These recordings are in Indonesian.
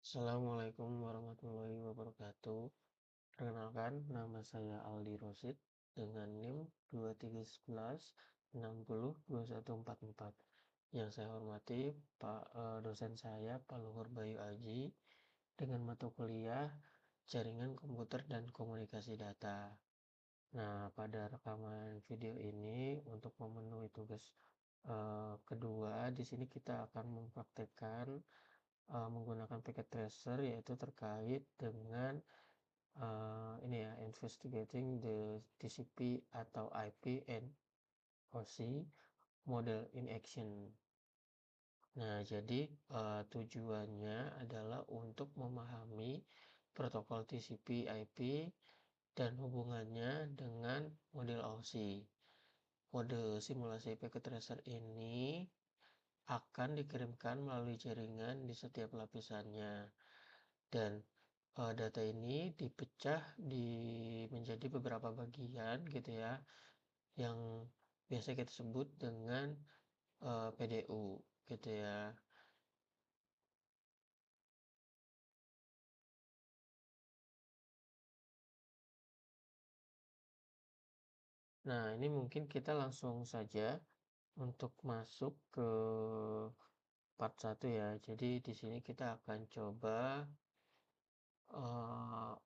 Assalamualaikum warahmatullahi wabarakatuh. Perkenalkan, nama saya Aldi Rosid dengan NIM 2311602144. Yang saya hormati Pak dosen saya Pak Luhur Bayu Aji dengan mata kuliah Jaringan Komputer dan Komunikasi Data. Nah, pada rekaman video ini untuk memenuhi tugas kedua, di sini kita akan mempraktekkan menggunakan packet tracer yaitu terkait dengan ini ya investigating the TCP atau IP and OC model in action. Nah, jadi tujuannya adalah untuk memahami protokol TCP IP dan hubungannya dengan model OC. Kode simulasi packet tracer ini akan dikirimkan melalui jaringan di setiap lapisannya. Dan data ini dipecah menjadi beberapa bagian gitu ya, yang biasa kita sebut dengan PDU gitu ya. Nah, ini mungkin kita langsung saja untuk masuk ke part 1 ya. Jadi di sini kita akan coba uh,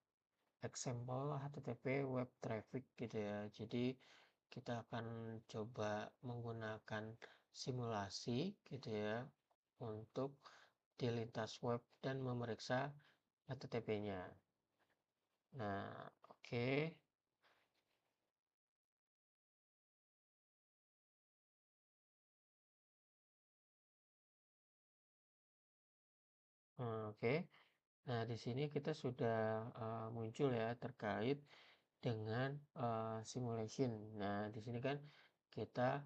example HTTP web traffic gitu ya. Jadi kita akan coba menggunakan simulasi gitu ya untuk di lintas web dan memeriksa HTTP-nya. Nah, oke. Oke. Nah, di sini kita sudah muncul ya terkait dengan simulation. Nah, di sini kan kita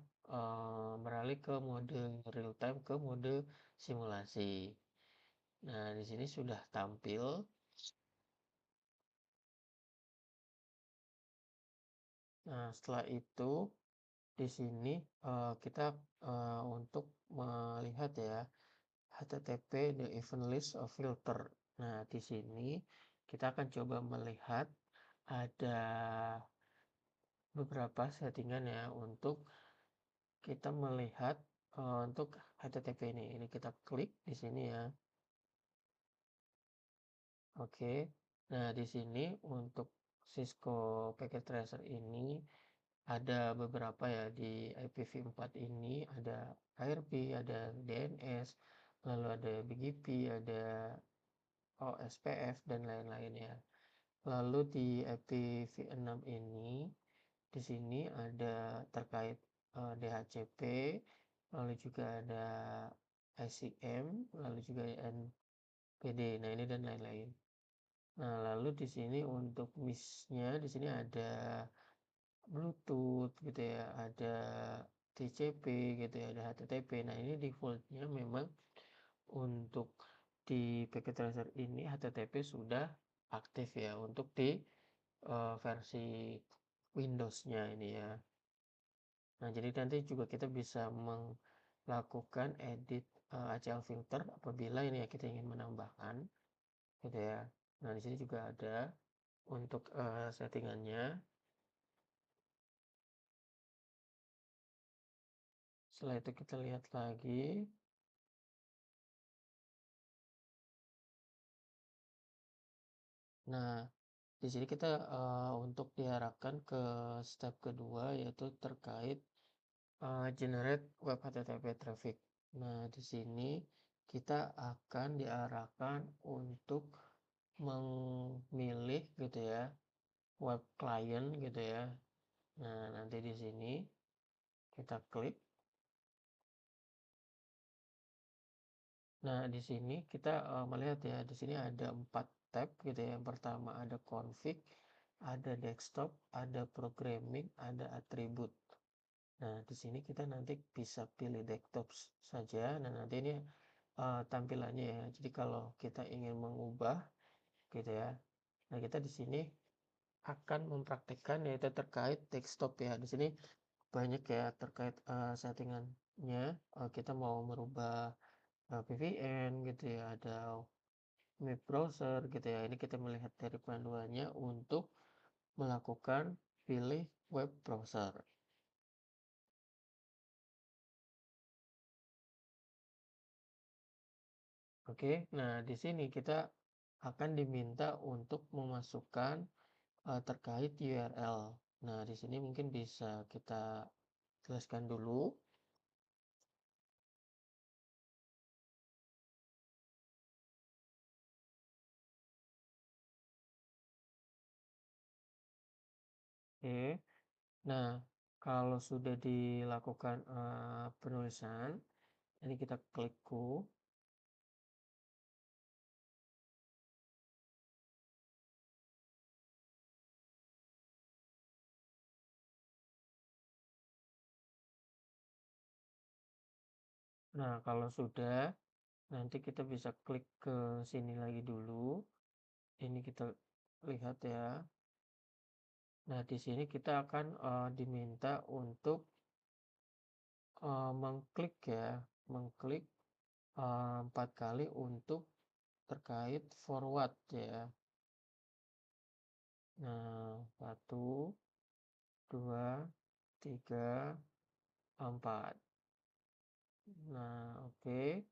beralih ke mode real time ke mode simulasi. Nah, di sini sudah tampil. Nah, setelah itu di sini kita untuk melihat ya HTTP the event list of filter. Nah, di sini kita akan coba melihat ada beberapa settingan ya untuk kita melihat untuk HTTP ini. Ini kita klik di sini ya. Oke. Nah, di sini untuk Cisco Packet Tracer ini ada beberapa ya di IPv4 ini ada ARP, ada DNS, lalu ada BGP, ada OSPF dan lain-lain ya. Lalu di IPv6 ini di sini ada terkait DHCP, lalu juga ada ICM, lalu juga NPD. Nah, ini dan lain-lain. Nah, lalu di sini untuk MIS-nya di sini ada Bluetooth gitu ya, ada TCP gitu ya, ada HTTP. Nah, ini defaultnya memang untuk di packet tracer ini HTTP sudah aktif ya untuk di versi Windows-nya ini ya. Nah, jadi nanti juga kita bisa melakukan edit ACL filter apabila ini ya kita ingin menambahkan gitu ya. Nah, di sini juga ada untuk settingannya. Setelah itu kita lihat lagi. Nah, di sini kita untuk diarahkan ke step kedua yaitu terkait generate web HTTP traffic. Nah, di sini kita akan diarahkan untuk memilih gitu ya web client gitu ya. Nah, nanti di sini kita klik. Nah, di sini kita melihat ya, di sini ada 4 tab gitu ya. Yang pertama ada config, ada desktop, ada programming, ada atribut. Nah, di sini kita nanti bisa pilih desktop saja. Nah, nanti ini tampilannya ya. Jadi kalau kita ingin mengubah gitu ya. Nah, kita di sini akan mempraktikkan yaitu terkait desktop ya. Di sini banyak ya terkait settingannya. Kita mau merubah VPN gitu ya, ada Map browser gitu ya. Ini kita melihat dari panduannya untuk melakukan pilih web browser. Oke, nah di sini kita akan diminta untuk memasukkan terkait URL. Nah, di sini mungkin bisa kita jelaskan dulu. Oke. Nah, kalau sudah dilakukan penulisan, ini kita klik Go. Nah, kalau sudah, nanti kita bisa klik ke sini lagi dulu. Ini kita lihat ya. Nah, di sini kita akan diminta untuk mengklik ya, mengklik 4 kali untuk terkait forward ya. Nah, 1, 2, 3, 4. Nah, oke.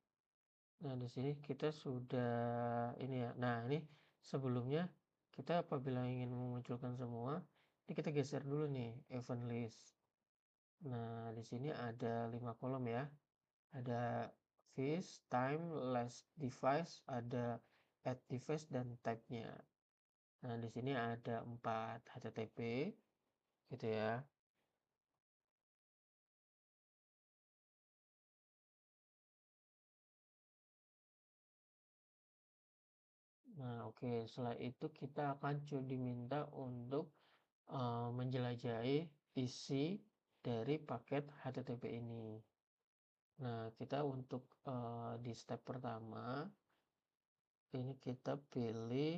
Nah, di sini kita sudah ini ya. Nah, ini sebelumnya kita apabila ingin memunculkan semua, ini kita geser dulu nih event list. Nah, di sini ada 5 kolom ya. Ada fish, time, last device, ada add device dan type-nya. Nah, di sini ada 4 HTTP gitu ya. Nah, oke. Setelah itu kita akan diminta untuk menjelajahi isi dari paket HTTP ini. Nah, kita untuk di step pertama ini kita pilih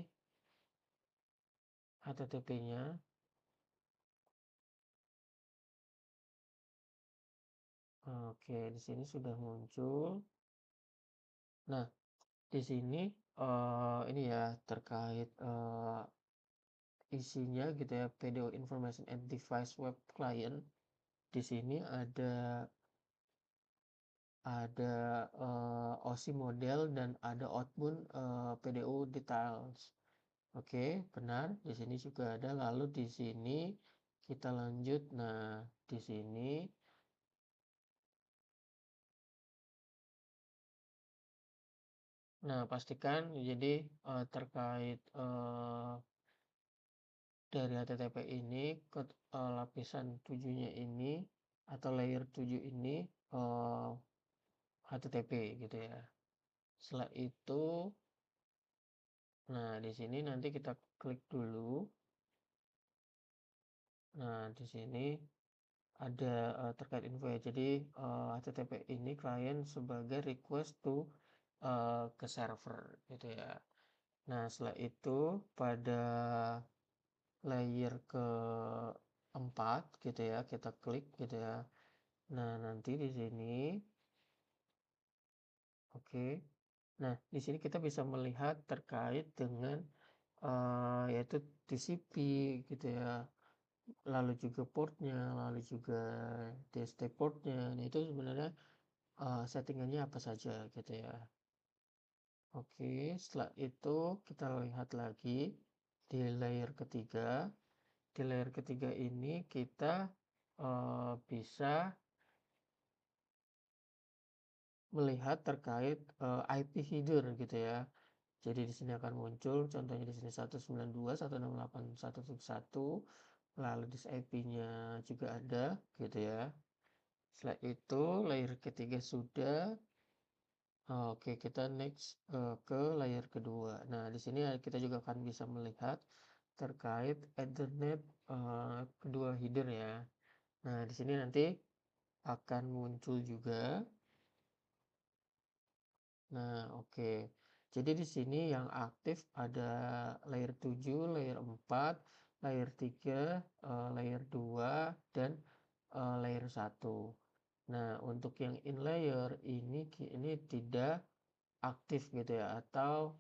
HTTP-nya. Oke, di sini sudah muncul. Nah, di sini ini ya terkait isinya gitu ya, PDO Information and Device Web Client. Di sini ada OSI model dan ada outbound PDO details. Oke, benar. Di sini juga ada. Lalu di sini kita lanjut. Nah, di sini, nah pastikan jadi terkait dari HTTP ini ke lapisan 7-nya ini atau layer 7 ini HTTP gitu ya. Setelah itu, nah di sini nanti kita klik dulu. Nah, di sini ada terkait info ya. Jadi HTTP ini klien sebagai request to ke server gitu ya. Nah, setelah itu pada layer keempat gitu ya, kita klik gitu ya. Nah, nanti di sini oke. Nah, di sini kita bisa melihat terkait dengan yaitu TCP gitu ya. Lalu juga portnya, lalu juga DST portnya. Nah, itu sebenarnya settingannya apa saja gitu ya. Oke, setelah itu kita lihat lagi di layer ketiga. Di layer ketiga ini kita bisa melihat terkait IP header gitu ya. Jadi di sini akan muncul contohnya di sini 192.168.1.1, lalu di IP-nya juga ada gitu ya. Setelah itu layer ketiga sudah. Oke, kita next ke layer kedua. Nah, di sini kita juga akan bisa melihat terkait Ethernet kedua header ya. Nah, di sini nanti akan muncul juga. Nah, oke. Jadi di sini yang aktif ada layer 7, layer 4, layer 3, layer 2, dan layer 1. Nah, untuk yang in layer ini tidak aktif gitu ya, atau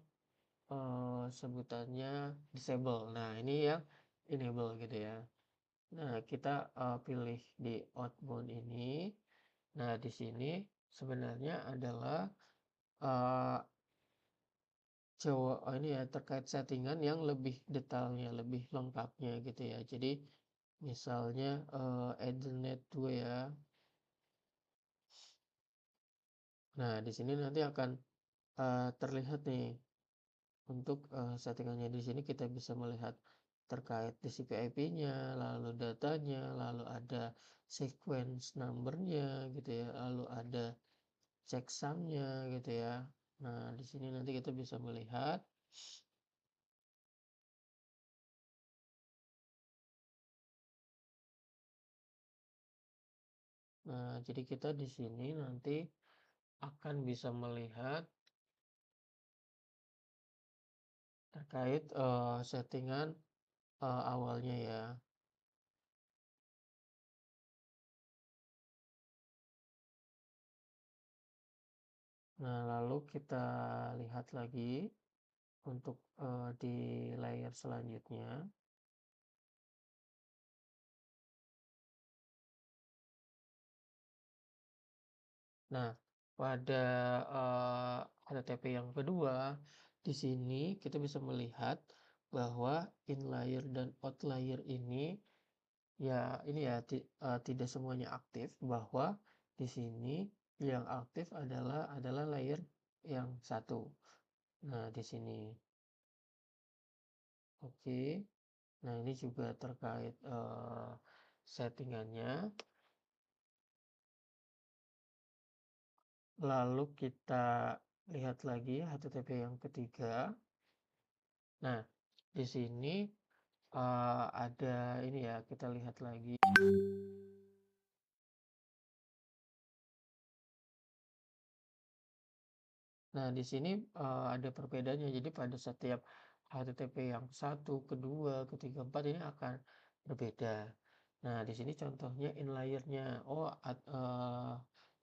sebutannya disable. Nah, ini yang enable gitu ya. Nah, kita, pilih di outbound ini. Nah, di sini sebenarnya adalah, eee, ini ya, terkait settingan yang lebih detailnya, lebih lengkapnya gitu ya. Jadi misalnya, Ethernet 2 ya. Nah, di sini nanti akan, terlihat nih untuk, settingannya. Di sini kita bisa melihat terkait TCP/IP-nya, lalu datanya, lalu ada sequence number-nya gitu ya, lalu ada checksum-nya gitu ya. Nah, di sini nanti kita bisa melihat. Nah, jadi kita di sini nanti akan bisa melihat terkait, settingan, awalnya ya. Nah, lalu kita lihat lagi untuk, di layer selanjutnya. Nah, pada, HTTP yang kedua, di sini kita bisa melihat bahwa in-layer dan out-layer ini, ya ini ya, tidak semuanya aktif, bahwa di sini yang aktif adalah layer yang satu. Nah, di sini. Oke. Nah, ini juga terkait, settingannya. Lalu kita lihat lagi HTTP yang ketiga. Nah, di sini, ada ini ya, kita lihat lagi. Nah, di sini, ada perbedaannya. Jadi pada setiap HTTP yang satu, kedua, ketiga, 4 ini akan berbeda. Nah, di sini contohnya in layer-nya. Oh,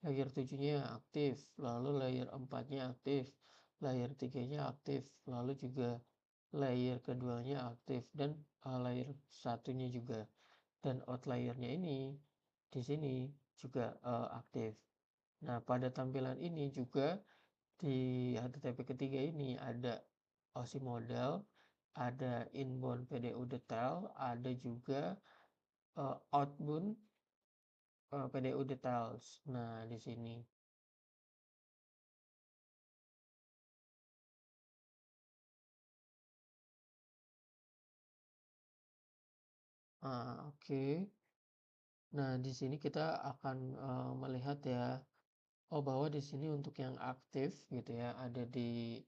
layer 7-nya aktif, lalu layer 4-nya aktif, layer 3-nya aktif, lalu juga layer keduanya aktif, dan layer satunya juga. Dan outlier-nya ini di sini juga aktif. Nah, pada tampilan ini juga di HTTP ketiga ini ada OSI model, ada inbound PDU detail, ada juga outbound PDU details. Nah, di sini. Oke. Nah, di sini kita akan melihat ya, bahwa di sini untuk yang aktif gitu ya, ada di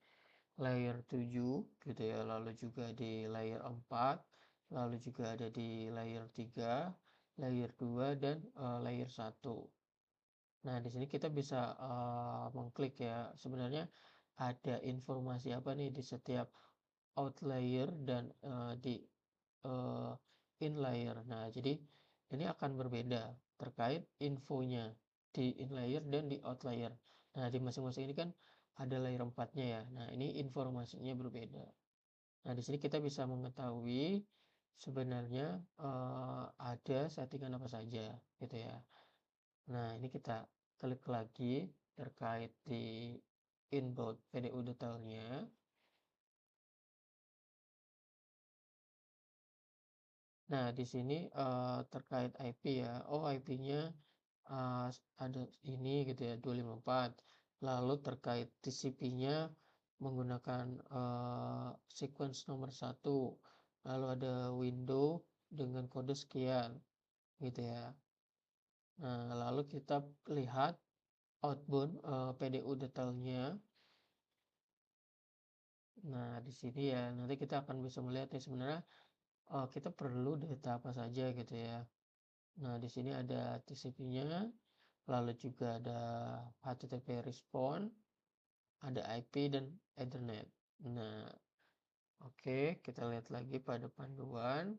layer 7 gitu ya, lalu juga di layer 4, lalu juga ada di layer 3, layer 2, dan layer 1. Nah, di sini kita bisa mengklik ya, sebenarnya ada informasi apa nih di setiap out layer dan di uh, in layer. Nah, jadi ini akan berbeda terkait infonya di in layer dan di out layer. Nah, di masing-masing ini kan ada layer 4-nya ya. Nah, ini informasinya berbeda. Nah, di sini kita bisa mengetahui sebenarnya ada settingan apa saja gitu ya. Nah, ini kita klik lagi terkait di inbound PDU detailnya. Nah, di sini terkait IP ya. Oh, IP-nya ada ini gitu ya, 254. Lalu terkait TCP-nya menggunakan sequence nomor 1. Lalu ada window dengan kode sekian gitu ya. Nah, lalu kita lihat outbound PDU detailnya. Nah, di sini ya, nanti kita akan bisa melihat ya sebenarnya kita perlu data apa saja gitu ya. Nah, di sini ada TCP-nya, lalu juga ada HTTP response, ada IP dan Ethernet. Nah, oke, kita lihat lagi pada panduan.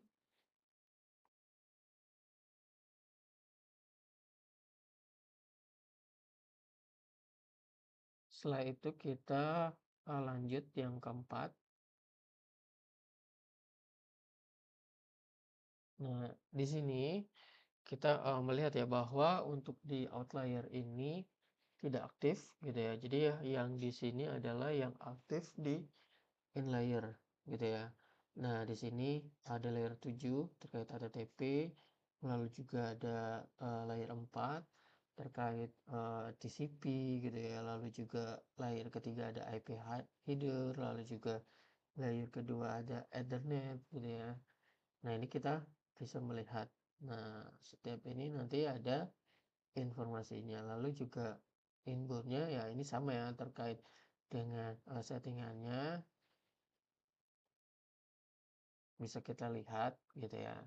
Setelah itu kita lanjut yang keempat. Nah, di sini kita, melihat ya bahwa untuk di outlier ini tidak aktif gitu ya. Jadi ya yang di sini adalah yang aktif di inlayer gitu ya. Nah, di sini ada layer 7 terkait HTTP, lalu juga ada layer 4 terkait TCP gitu ya, lalu juga layer ketiga ada IP header, lalu juga layer kedua ada Ethernet gitu ya. Nah, ini kita bisa melihat. Nah, setiap ini nanti ada informasinya. Lalu juga inputnya ya ini sama ya terkait dengan settingannya bisa kita lihat gitu ya.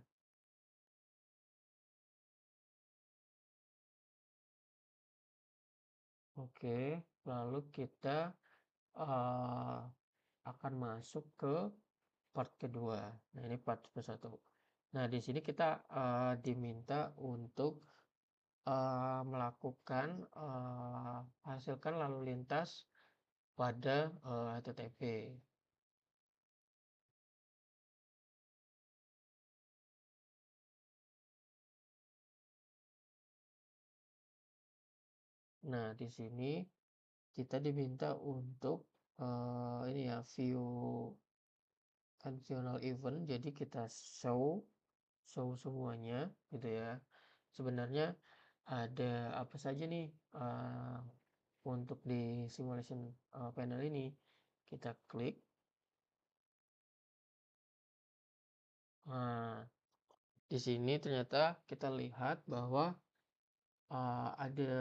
Oke, lalu kita uh, akan masuk ke part kedua. Nah, ini part satu. Nah, di sini kita diminta untuk melakukan hasilkan lalu lintas pada HTTP. Nah, di sini kita diminta untuk ini ya view functional event. Jadi kita show semuanya gitu ya. Sebenarnya ada apa saja nih untuk di simulation panel ini. Kita klik. Nah, di sini ternyata kita lihat bahwa ada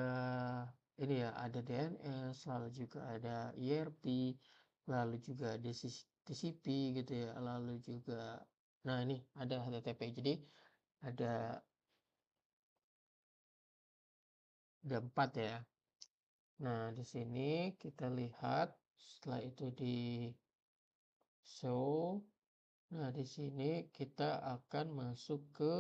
ini ya, ada DNS, lalu juga ada IRP, lalu juga ada TCP gitu ya, lalu juga, nah ini ada HTTP. Jadi ada ada 4 ya. Nah, di sini kita lihat setelah itu di show. Nah, di sini kita akan masuk ke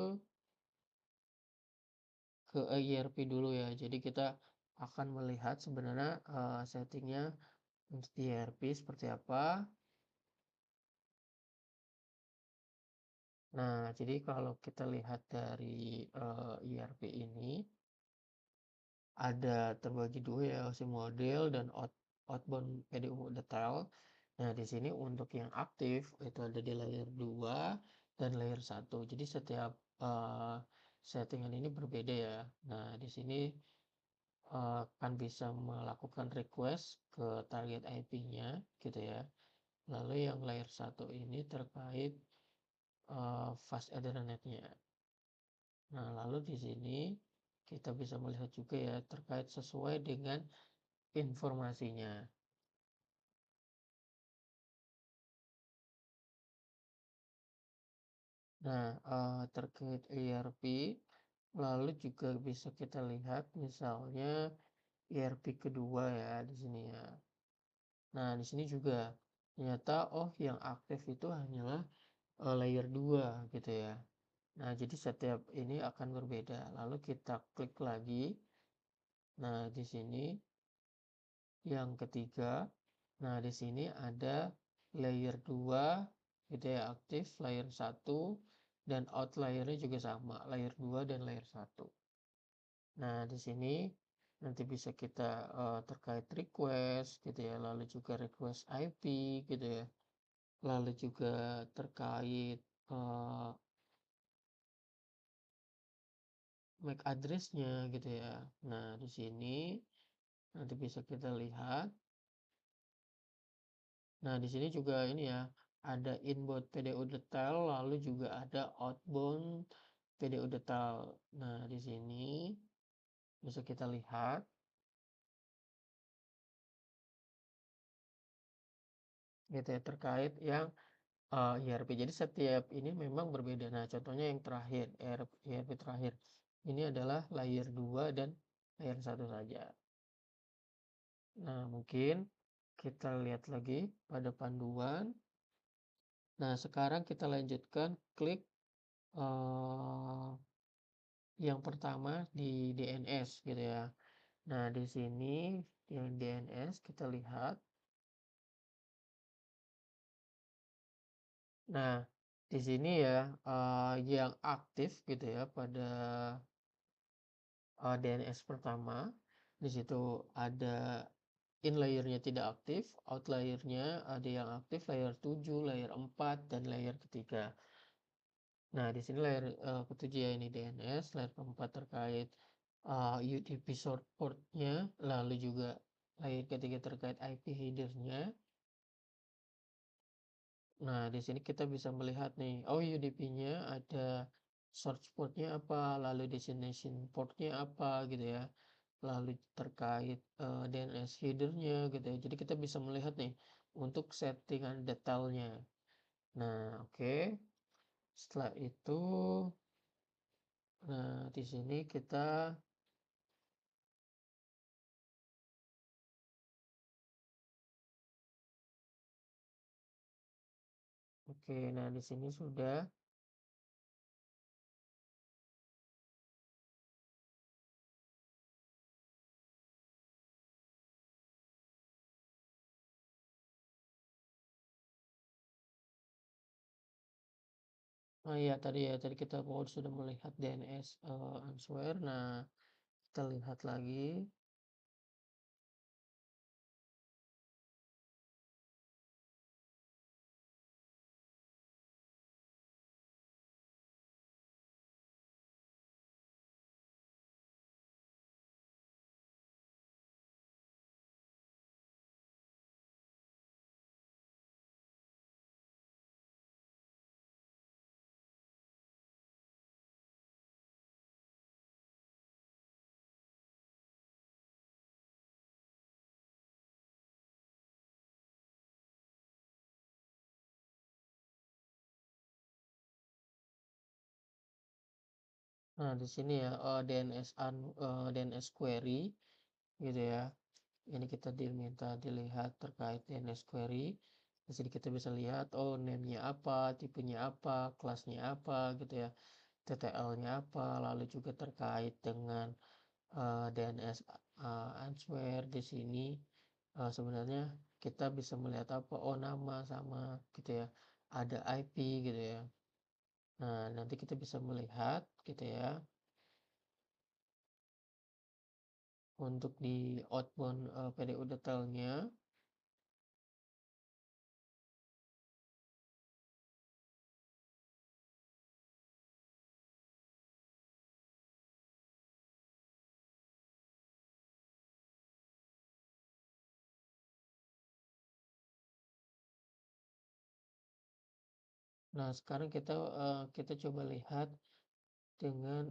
IRP dulu ya. Jadi kita akan melihat sebenarnya settingnya untuk IRP seperti apa. Nah, jadi kalau kita lihat dari IRP ini ada terbagi dua ya, SIM model dan outbound PDU detail. Nah, di sini untuk yang aktif itu ada di layer 2 dan layer 1. Jadi setiap settingan ini berbeda ya. Nah, di sini kan bisa melakukan request ke target IP-nya gitu ya. Lalu yang layer 1 ini terkait fast Ethernet-nya. Nah, lalu di sini kita bisa melihat juga ya terkait sesuai dengan informasinya. Nah, terkait ERP, lalu juga bisa kita lihat misalnya ERP kedua ya di sini ya. Nah, di sini juga ternyata oh yang aktif itu hanyalah layer 2 gitu ya. Nah, jadi setiap ini akan berbeda. Lalu kita klik lagi. Nah, di sini yang ketiga. Nah, di sini ada layer 2 gitu ya aktif, layer 1 dan outliernya juga sama, layer 2 dan layer 1. Nah, di sini nanti bisa kita terkait request gitu ya, lalu juga request IP gitu ya. Lalu juga terkait MAC address-nya gitu ya. Nah, di sini nanti bisa kita lihat. Nah, di sini juga ini ya, ada inbound PDU detail, lalu juga ada outbound PDU detail. Nah, di sini bisa kita lihat gitu ya terkait yang IRP. Jadi setiap ini memang berbeda. Nah, contohnya yang terakhir, IRP terakhir. Ini adalah layer 2 dan layer 1 saja. Nah, mungkin kita lihat lagi pada panduan. Nah, sekarang kita lanjutkan klik yang pertama di DNS gitu ya. Nah, di sini yang DNS kita lihat. Nah, Di sini ya, yang aktif gitu ya pada, DNS pertama, di situ ada in layer-nya tidak aktif, out layer-nya ada yang aktif layer 7, layer 4, dan layer ketiga. Nah, di sini layer, ketujuh ya ini DNS, layer keempat terkait, UDP short port-nya, lalu juga layer ketiga terkait IP header-nya. Nah, di sini kita bisa melihat nih, oh UDP-nya ada source port-nya apa, lalu destination port-nya apa gitu ya. Lalu terkait, DNS header-nya gitu ya. Jadi kita bisa melihat nih untuk settingan detailnya. Nah, oke. Setelah itu, nah di sini kita oke, nah di sini sudah. Oh iya tadi kita sudah melihat DNS, answer. Nah, kita lihat lagi. Nah, di sini ya, DNS query gitu ya. Ini kita diminta dilihat terkait DNS query. Di sini kita bisa lihat, oh name-nya apa, tipenya apa, kelasnya apa gitu ya, TTL-nya apa, lalu juga terkait dengan, DNS, answer di sini, sebenarnya kita bisa melihat apa, oh nama sama gitu ya, ada IP gitu ya. Nah, nanti kita bisa melihat gitu ya, untuk di outbound, PDU detailnya. Nah, sekarang kita coba lihat dengan,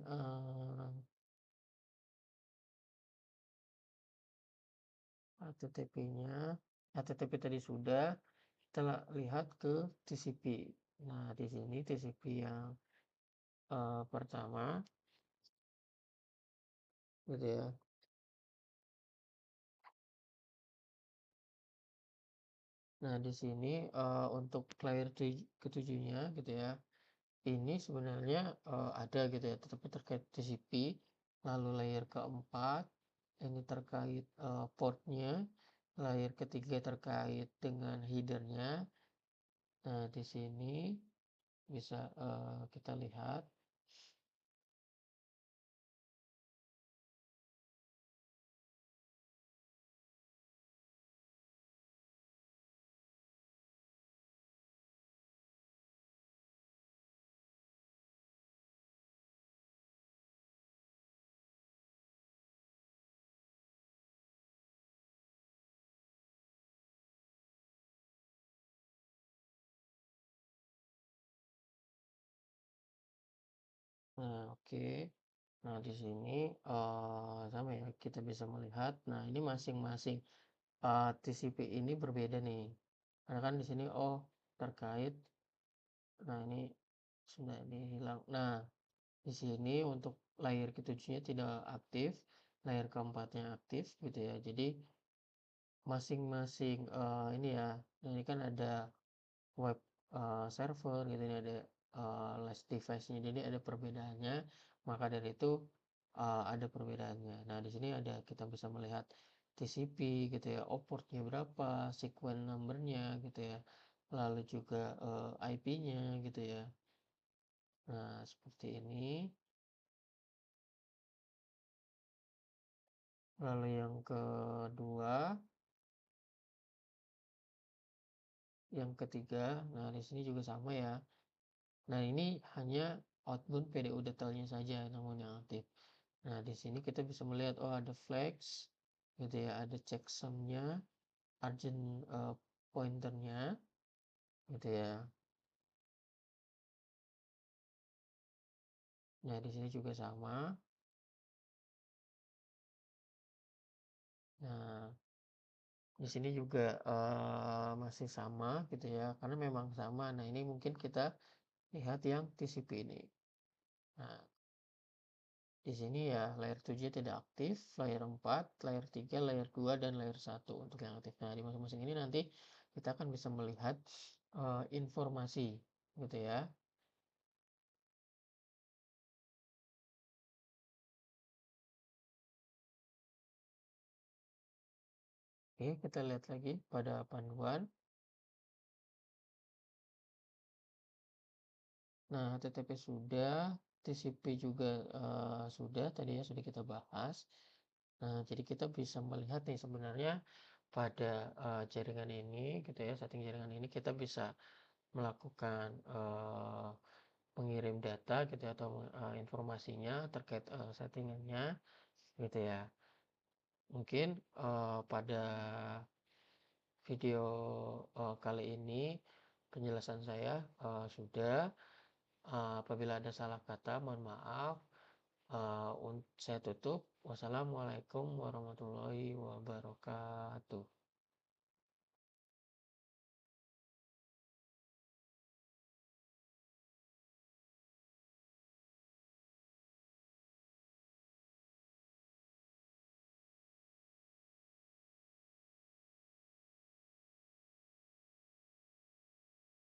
HTTP-nya. HTTP tadi sudah, kita lihat ke TCP. Nah, di sini TCP yang, pertama gitu ya. Nah, di sini, untuk layer ketujuhnya gitu ya, ini sebenarnya, ada gitu ya, tetapi terkait TCP. Lalu layer keempat, ini terkait, portnya. Layer ketiga terkait dengan headernya. Nah, di sini bisa, kita lihat. Nah, oke. Nah, di sini, sama ya, kita bisa melihat. Nah, ini masing-masing, TCP ini berbeda nih. Karena kan di sini, oh, terkait. Nah, ini sudah hilang. Nah, di sini untuk layer ketujuhnya tidak aktif, layer keempatnya aktif gitu ya. Jadi masing-masing, ini ya, ini kan ada web, server gitu, ini ada, last device-nya, jadi ada perbedaannya. Maka dari itu, ada perbedaannya. Nah, di sini ada kita bisa melihat TCP gitu ya, oh port-nya berapa, sequence number-nya gitu ya. lalu juga, IP-nya gitu ya. Nah, seperti ini. Lalu yang kedua, yang ketiga, nah di sini juga sama ya. Nah, ini hanya outbound PDU detailnya saja namun yang aktif. Nah, di sini kita bisa melihat, oh ada flags gitu ya, ada checksumnya, urgent pointernya gitu ya. Nah, di sini juga sama. Nah, di sini juga masih sama gitu ya, karena memang sama. Nah, ini mungkin kita lihat yang TCP ini. Nah, di sini ya layer 7 tidak aktif, layer 4, layer 3, layer 2, dan layer 1 untuk yang aktif. Nah, di masing-masing ini nanti kita akan bisa melihat informasi gitu ya. Oke, kita lihat lagi pada panduan. Nah, HTTP sudah, TCP juga sudah, tadi ya sudah kita bahas. Nah, jadi kita bisa melihat nih sebenarnya pada jaringan ini gitu ya, setting jaringan ini kita bisa melakukan pengirim data gitu ya, atau informasinya terkait settingannya gitu ya. Mungkin pada video kali ini penjelasan saya sudah. Apabila ada salah kata, mohon maaf. Saya tutup. Wassalamualaikum warahmatullahi wabarakatuh.